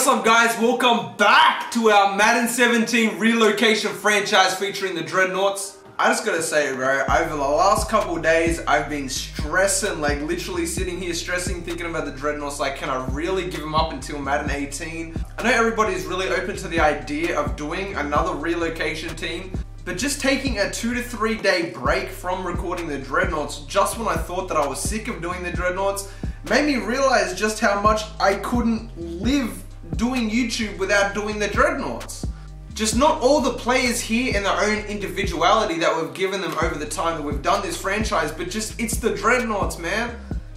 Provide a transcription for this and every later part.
what's up guys? Welcome back to our Madden 17 relocation franchise featuring the Dreadnoughts. I just gotta say, bro, over the last couple of days, I've been stressing, like literally sitting here stressing, thinking about the Dreadnoughts, like can I really give them up until Madden 18? I know everybody's really open to the idea of doing another relocation team, but just taking a 2 to 3 day break from recording the Dreadnoughts, just when I thought that I was sick of doing the Dreadnoughts, made me realize just how much I couldn't live doing YouTube without doing the Dreadnoughts. Just not all the players here in their own individuality that we've given them over the time that we've done this franchise, but just it's the Dreadnoughts, man.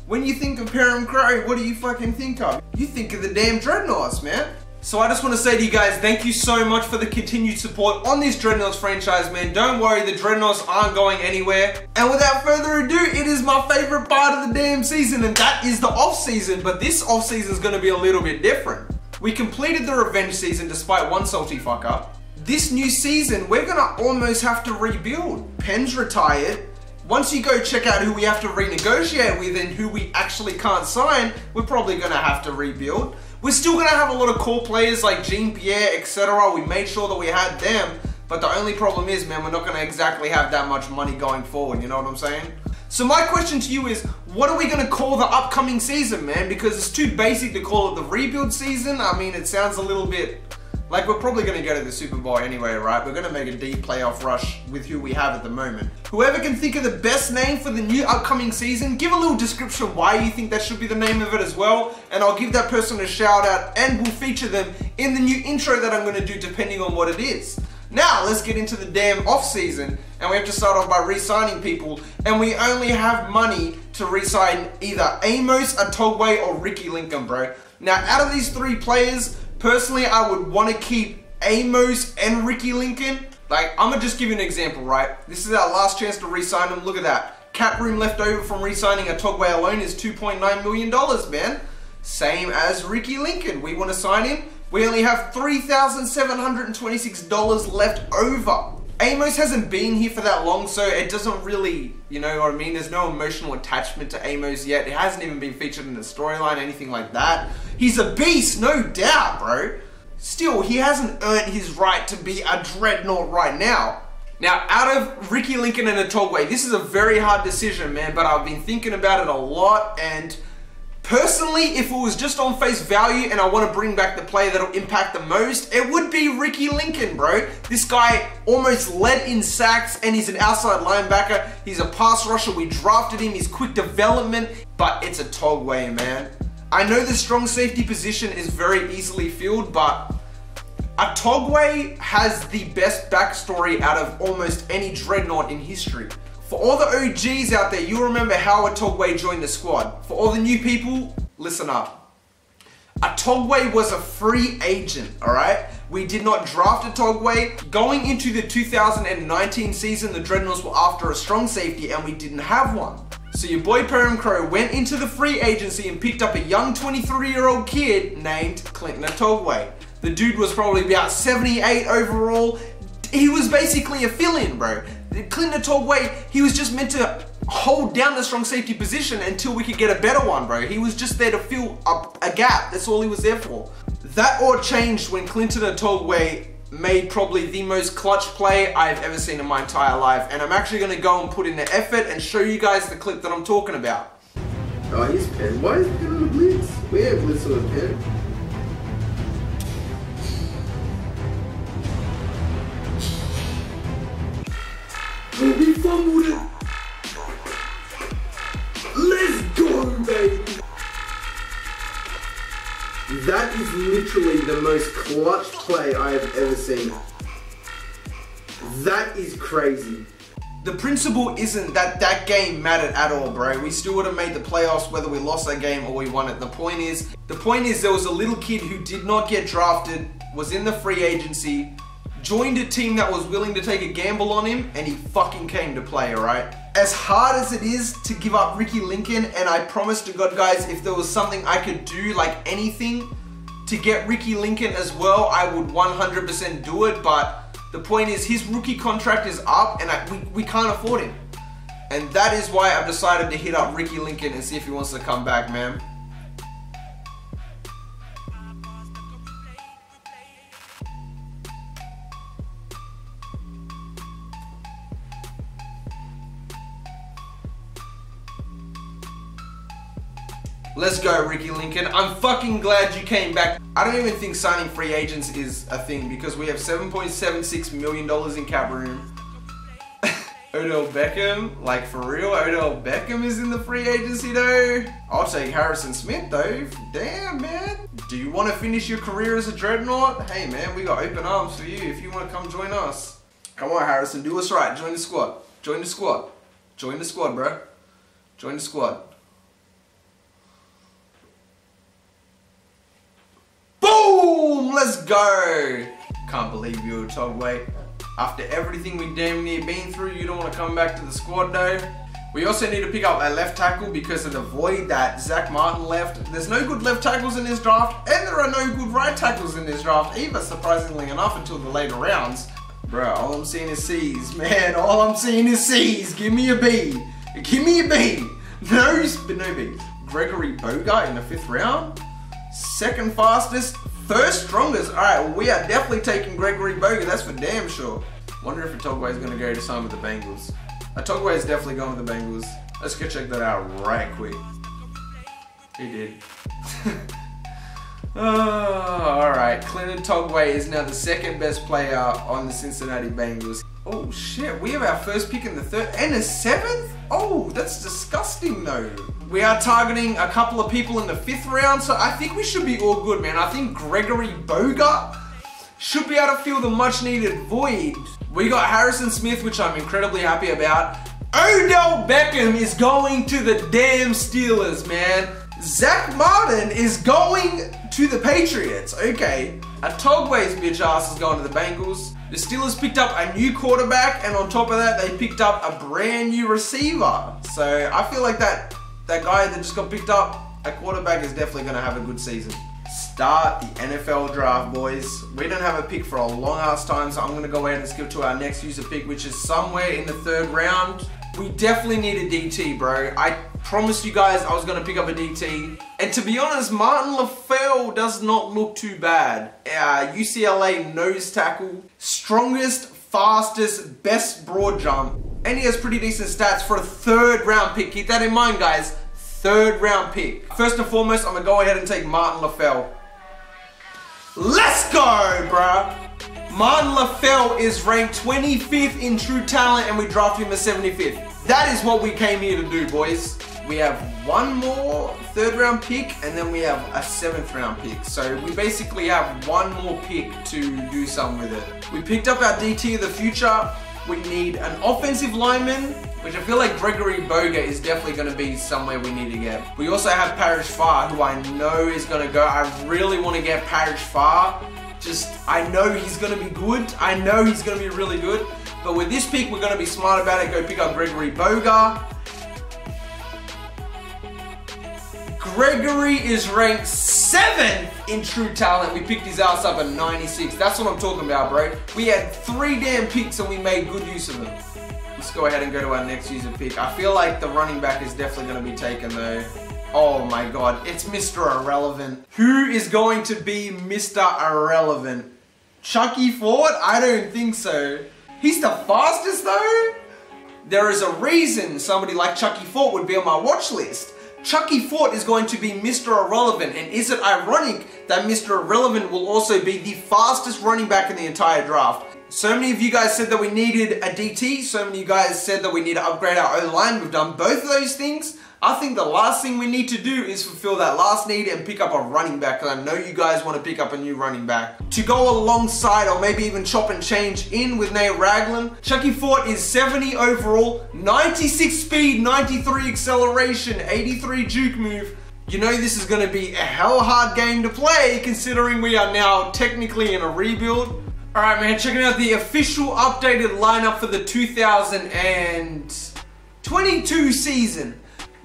When you think of Perrin Crow, what do you fucking think of? You think of the damn Dreadnoughts, man. So I just want to say to you guys, thank you so much for the continued support on this Dreadnoughts franchise, man. Don't worry, the Dreadnoughts aren't going anywhere. And without further ado, it is my favorite part of the damn season, and that is the off-season. But this off-season is going to be a little bit different. We completed the revenge season despite one salty fuck up. This new season, we're going to almost have to rebuild. Penn's retired. Once you go check out who we have to renegotiate with and who we actually can't sign, we're probably going to have to rebuild. We're still going to have a lot of core players like Jean-Pierre, etc. We made sure that we had them, but the only problem is, man, we're not going to exactly have that much money going forward, you know what I'm saying? So my question to you is, what are we going to call the upcoming season, man? Because it's too basic to call it the rebuild season. I mean, it sounds a little bit like we're probably going to go to the Super Bowl anyway, right? We're going to make a deep playoff rush with who we have at the moment. Whoever can think of the best name for the new upcoming season, give a little description why you think that should be the name of it as well, and I'll give that person a shout out and we'll feature them in the new intro that I'm going to do depending on what it is. Now, let's get into the damn off season, and we have to start off by re-signing people, and we only have money to re-sign either Amos, Atogwe, or Ricky Lincoln, bro. Now, out of these three players, personally, I would want to keep Amos and Ricky Lincoln. Like, I'm going to just give you an example, right? This is our last chance to re-sign them. Look at that. Cap room left over from re-signing Atogwe alone is $2.9 million, man. Same as Ricky Lincoln. We want to sign him. We only have $3,726 left over. Amos hasn't been here for that long, so it doesn't really, you know what I mean? There's no emotional attachment to Amos yet. It hasn't even been featured in the storyline, anything like that. He's a beast, no doubt, bro. Still, he hasn't earned his right to be a Dreadnought right now. Now, out of Ricky Lincoln and Atogwe, this is a very hard decision, man, but I've been thinking about it a lot, and personally, if it was just on face value and I want to bring back the player that'll impact the most, it would be Ricky Lincoln, bro. This guy almost led in sacks and he's an outside linebacker. He's a pass rusher. We drafted him. He's quick development, but it's Atogwe, man. I know the strong safety position is very easily filled, but Atogwe has the best backstory out of almost any Dreadnought in history. For all the OGs out there, you'll remember how Atogwe joined the squad. For all the new people, listen up. Atogwe was a free agent, alright? We did not draft Atogwe. Going into the 2019 season, the Dreadnoughts were after a strong safety and we didn't have one. So your boy Perrin Crow went into the free agency and picked up a young 23-year-old kid named Clinton Atogwe. The dude was probably about 78 overall. He was basically a fill-in, bro. Clinton Atogwe, he was just meant to hold down the strong safety position until we could get a better one, bro. He was just there to fill up a gap. That's all he was there for. That all changed when Clinton Atogwe made probably the most clutch play I've ever seen in my entire life. And I'm actually going to go and put in the effort and show you guys the clip that I'm talking about. Oh, he's Penn. Why is Penn on the blitz? We have blitz on Penn. We fumbled it. Let's go, baby. That is literally the most clutch play I have ever seen. That is crazy. The principle isn't that that game mattered at all, bro. We still would have made the playoffs whether we lost that game or we won it. The point is there was a little kid who did not get drafted, was in the free agency, joined a team that was willing to take a gamble on him, and he fucking came to play, alright? As hard as it is to give up Ricky Lincoln, and I promise to God, guys, if there was something I could do, like anything, to get Ricky Lincoln as well, I would 100% do it, but the point is his rookie contract is up, and we can't afford him. And that is why I've decided to hit up Ricky Lincoln and see if he wants to come back, man. Let's go, Ricky Lincoln. I'm fucking glad you came back. I don't even think signing free agents is a thing because we have $7.76 million in cap room. Odell Beckham, like for real, Odell Beckham is in the free agency though. I'll take Harrison Smith though. Damn, man. Do you want to finish your career as a Dreadnought? Hey man, we got open arms for you if you want to come join us. Come on, Harrison, do us right. Join the squad. Join the squad. Join the squad, bro. Join the squad. Boom! Let's go! Can't believe you, Togway. After everything we damn near been through, you don't want to come back to the squad though. We also need to pick up a left tackle because of the void that Zach Martin left. There's no good left tackles in this draft, and there are no good right tackles in this draft either, surprisingly enough, until the later rounds. Bro, all I'm seeing is C's, man. All I'm seeing is C's. Give me a B. Give me a B. No B. Gregory Bogart in the 5th round. 2nd fastest. 1st strongest. Alright, well, we are definitely taking Gregory Bogart. That's for damn sure. Wonder if Otogwe is going to go to sign with the Bengals. Otogwe is definitely going with the Bengals. Let's go check that out right quick. He did. Alright, Clinton Togway is now the 2nd best player on the Cincinnati Bengals. Oh shit, we have our 1st pick in the 3rd and a 7th? Oh, that's disgusting though. We are targeting a couple of people in the 5th round, so I think we should be all good, man. I think Gregory Bogart should be able to fill the much needed void. We got Harrison Smith, which I'm incredibly happy about. Odell Beckham is going to the damn Steelers, man. Zach Martin is going to the Patriots. Okay. Otogwe's bitch ass is going to the Bengals. The Steelers picked up a new quarterback, and on top of that, they picked up a brand new receiver. So I feel like that guy that just got picked up, a quarterback, is definitely going to have a good season. Start the NFL draft, boys. We don't have a pick for a long ass time, so I'm going to go ahead and skip to our next user pick, which is somewhere in the 3rd round. We definitely need a DT, bro. I promised you guys I was going to pick up a DT. And to be honest, Martin LaFleur does not look too bad. UCLA nose tackle. Strongest, fastest, best broad jump. And he has pretty decent stats for a 3rd round pick. Keep that in mind, guys. 3rd round pick. First and foremost, I'm going to go ahead and take Martin LaFleur. Let's go, bruh. Martin LaFleur is ranked 25th in true talent, and we drafted him at 75th. That is what we came here to do, boys. We have one more 3rd round pick, and then we have a 7th round pick. So we basically have one more pick to do something with it. We picked up our DT of the future. We need an offensive lineman, which I feel like Gregory Bogart is definitely going to be somewhere we need to get. We also have Parrish Farr, who I know is going to go. I really want to get Parrish Farr. I know he's going to be good. I know he's going to be really good. But with this pick, we're going to be smart about it. Go pick up Gregory Bogart. Gregory is ranked 7th in true talent. We picked his ass up at 96. That's what I'm talking about, bro. We had 3 damn picks and we made good use of them. Let's go ahead and go to our next user pick. I feel like the running back is definitely going to be taken though. Oh my god, it's Mr. Irrelevant. Who is going to be Mr. Irrelevant? Chucky Ford? I don't think so. He's the fastest though? There is a reason somebody like Chucky Ford would be on my watch list. Chucky Ford is going to be Mr. Irrelevant, and is it ironic that Mr. Irrelevant will also be the fastest running back in the entire draft? So many of you guys said that we needed a DT, so many of you guys said that we need to upgrade our O-line. We've done both of those things. I think the last thing we need to do is fulfill that last need and pick up a running back, because I know you guys want to pick up a new running back to go alongside, or maybe even chop and change in with Nate Ragland. Chucky Ford is 70 overall, 96 speed, 93 acceleration, 83 juke move. You know this is going to be a hell hard game to play, considering we are now technically in a rebuild. Alright man, checking out the official updated lineup for the 2022 season.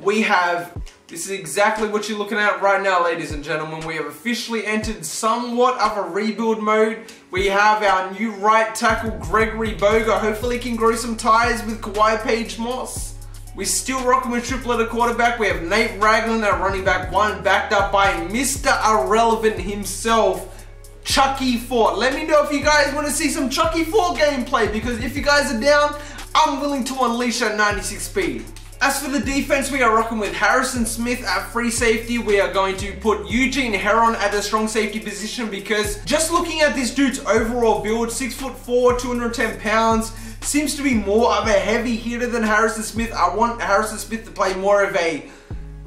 We have, this is exactly what you're looking at right now, ladies and gentlemen. We have officially entered somewhat of a rebuild mode. We have our new right tackle, Gregory Bogart. Hopefully he can grow some ties with Kawhi Page-Moss. We're still rocking with triplet at quarterback. We have Nate Ragland at running back 1, backed up by Mr. Irrelevant himself, Chucky Ford. Let me know if you guys want to see some Chucky Ford gameplay, because if you guys are down, I'm willing to unleash at 96 speed. As for the defense, we are rocking with Harrison Smith at free safety. We are going to put Eugene Herron at the strong safety position because just looking at this dude's overall build, 6'4", 210 pounds, seems to be more of a heavy hitter than Harrison Smith. I want Harrison Smith to play more of a,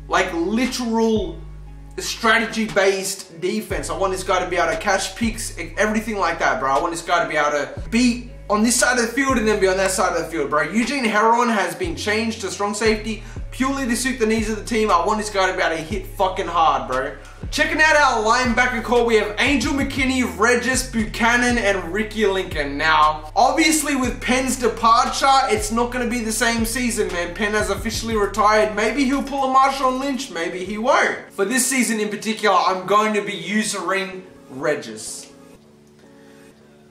like, literal strategy-based defense. I want this guy to be able to catch picks, everything like that, bro. I want this guy to be able to be on this side of the field and then be on that side of the field, bro. Eugene Herron has been changed to strong safety purely to suit the needs of the team. I want this guy to be able to hit fucking hard, bro. Checking out our linebacker core, we have Angel McKinney, Regis Buchanan, and Ricky Lincoln. Now, obviously with Penn's departure, it's not going to be the same season, man. Penn has officially retired. Maybe he'll pull a Marshawn Lynch, maybe he won't. For this season in particular, I'm going to be using Regis.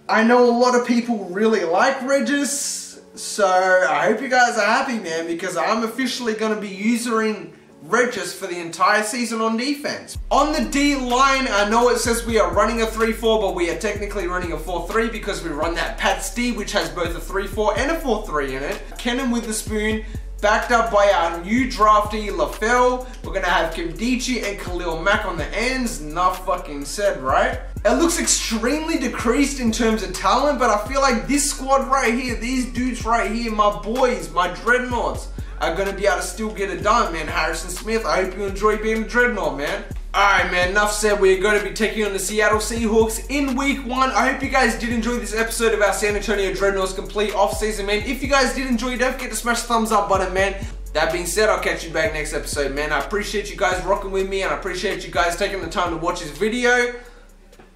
I know a lot of people really like Regis, so I hope you guys are happy, man, because I'm officially going to be using Regis for the entire season on defense. On the D line, I know it says we are running a 3-4, but we are technically running a 4-3 because we run that Pats D, which has both a 3-4 and a 4-3 in it. Kenan Witherspoon, backed up by our new draftee, LaFell. We're going to have Kimdichie and Khalil Mack on the ends. Enough fucking said, right? It looks extremely decreased in terms of talent, but I feel like this squad right here, these dudes right here, my boys, my Dreadnoughts, are going to be able to still get it done, man. Harrison Smith, I hope you enjoy being a Dreadnought, man. Alright, man, enough said. We're going to be taking on the Seattle Seahawks in week 1. I hope you guys did enjoy this episode of our San Antonio Dreadnoughts complete off-season, man. If you guys did enjoy, don't forget to smash the thumbs up button, man. That being said, I'll catch you back next episode, man. I appreciate you guys rocking with me, and I appreciate you guys taking the time to watch this video.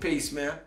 Peace, man.